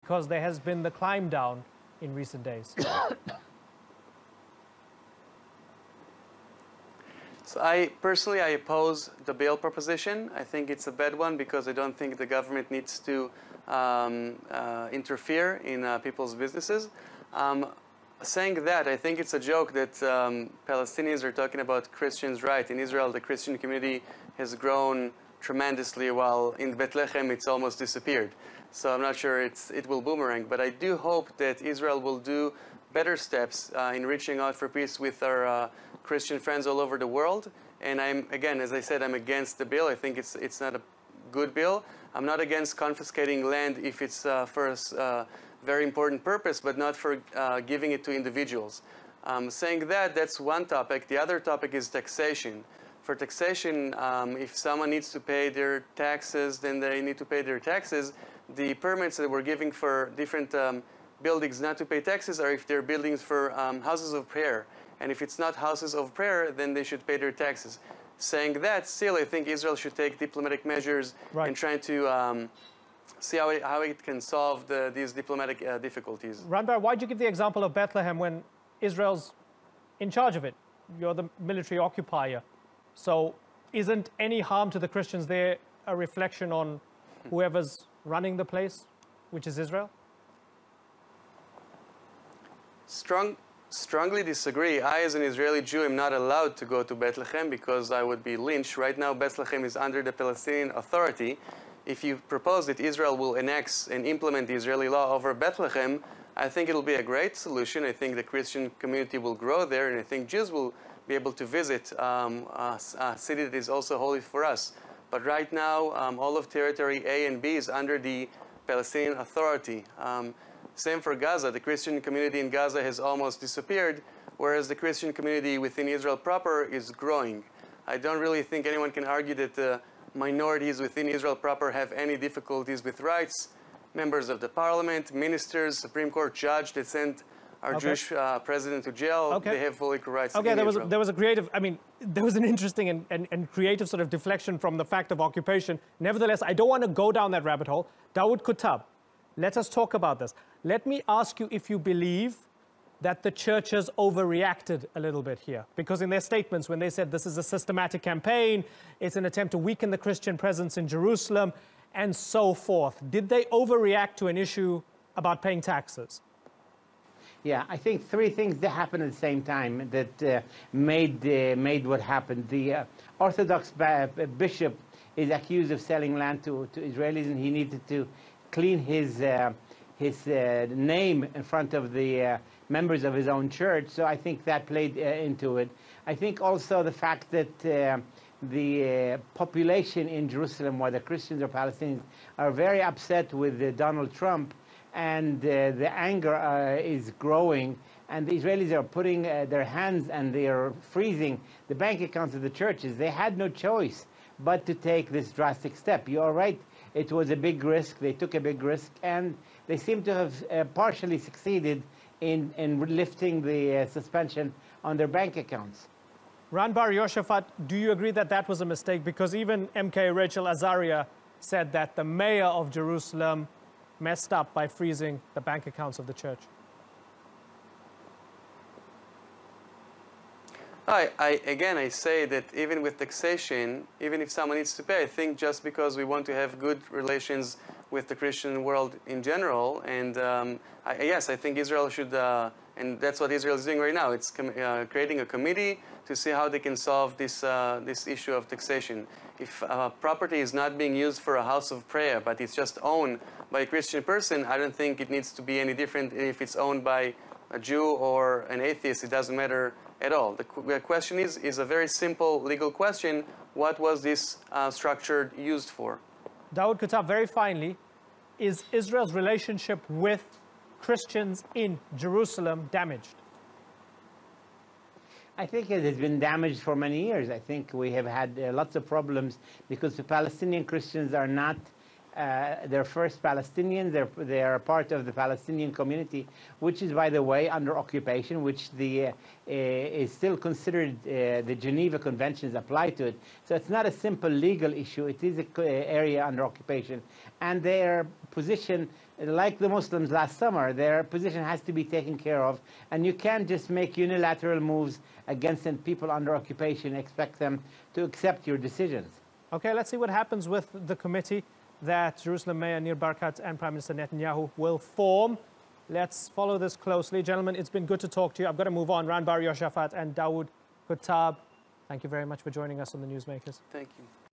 because there has been the climb down in recent days? So personally, I oppose the bill proposition. I think it's a bad one because I don't think the government needs to interfere in people's businesses. Saying that, I think it's a joke that Palestinians are talking about Christians' right. In Israel, the Christian community has grown tremendously, while in Bethlehem it's almost disappeared. So I'm not sure it will boomerang, but I do hope that Israel will do better steps in reaching out for peace with our Christian friends all over the world. And again, as I said, I'm against the bill. I think it's not a good bill. I'm not against confiscating land if it's for a very important purpose, but not for giving it to individuals. Saying that, that's one topic. The other topic is taxation. For taxation, if someone needs to pay their taxes, then they need to pay their taxes. The permits that we're giving for different buildings not to pay taxes are if they're buildings for houses of prayer. And if it's not houses of prayer, then they should pay their taxes. Saying that, still, I think Israel should take diplomatic measures in trying to see how it can solve these diplomatic difficulties. Ranbar, why'd you give the example of Bethlehem when Israel's in charge of it? You're the military occupier. So isn't any harm to the Christians there a reflection on whoever's running the place, which is Israel? Strongly disagree. I, as an Israeli Jew, am not allowed to go to Bethlehem because I would be lynched. Right now, Bethlehem is under the Palestinian Authority. If you propose that Israel will annex and implement the Israeli law over Bethlehem, I think it'll be a great solution. I think the Christian community will grow there, and I think Jews will be able to visit a city that is also holy for us. But right now, all of territory A and B is under the Palestinian Authority. Same for Gaza. The Christian community in Gaza has almost disappeared, whereas the Christian community within Israel proper is growing. I don't really think anyone can argue that the minorities within Israel proper have any difficulties with rights. Members of the parliament, ministers, Supreme Court judge that sent our Jewish president to jail, they have full equal rights. Okay, there was a creative, I mean, there was an interesting and creative sort of deflection from the fact of occupation. Nevertheless, I don't want to go down that rabbit hole. Dawood Kutab, let us talk about this. Let me ask you if you believe that the churches overreacted a little bit here. Because in their statements, when they said this is a systematic campaign, it's an attempt to weaken the Christian presence in Jerusalem, and so forth. Did they overreact to an issue about paying taxes? Yeah, I think three things that happened at the same time that made what happened. The Orthodox bishop is accused of selling land to Israelis, and he needed to clean his name in front of the members of his own church. So I think that played into it. I think also the fact that the population in Jerusalem, whether Christians or Palestinians, are very upset with Donald Trump, and the anger is growing, and the Israelis are putting their hands and they are freezing the bank accounts of the churches. They had no choice but to take this drastic step. You are right, it was a big risk. They took a big risk, and they seem to have partially succeeded in lifting the suspension on their bank accounts. Bar-Yoshafat, do you agree that that was a mistake? Because even MK Rachel Azaria said that the mayor of Jerusalem messed up by freezing the bank accounts of the church. Again, I say that even with taxation, even if someone needs to pay, I think just because we want to have good relations with the Christian world in general, and yes, I think Israel should, and that's what Israel is doing right now. It's creating a committee to see how they can solve this, this issue of taxation. If property is not being used for a house of prayer, but it's just owned by a Christian person, I don't think it needs to be any different if it's owned by a Jew or an atheist. It doesn't matter at all. The question is a very simple legal question. What was this structure used for? Dawood Kutab, very finally, is Israel's relationship with Christians in Jerusalem damaged? I think it has been damaged for many years. I think we have had lots of problems because the Palestinian Christians are not they're first Palestinians. They are part of the Palestinian community, which is, by the way, under occupation, which is still considered the Geneva Conventions apply to it. So it's not a simple legal issue. It is an area under occupation. And their position like the Muslims last summer, their position has to be taken care of, and you can't just make unilateral moves against people under occupation and expect them to accept your decisions. Okay, let's see what happens with the committee that Jerusalem Mayor Nir Barkat and Prime Minister Netanyahu will form. Let's follow this closely. Gentlemen, it's been good to talk to you. I've got to move on. Ran Bar-Yoshafat and Dawood Kuttab, thank you very much for joining us on the Newsmakers. Thank you.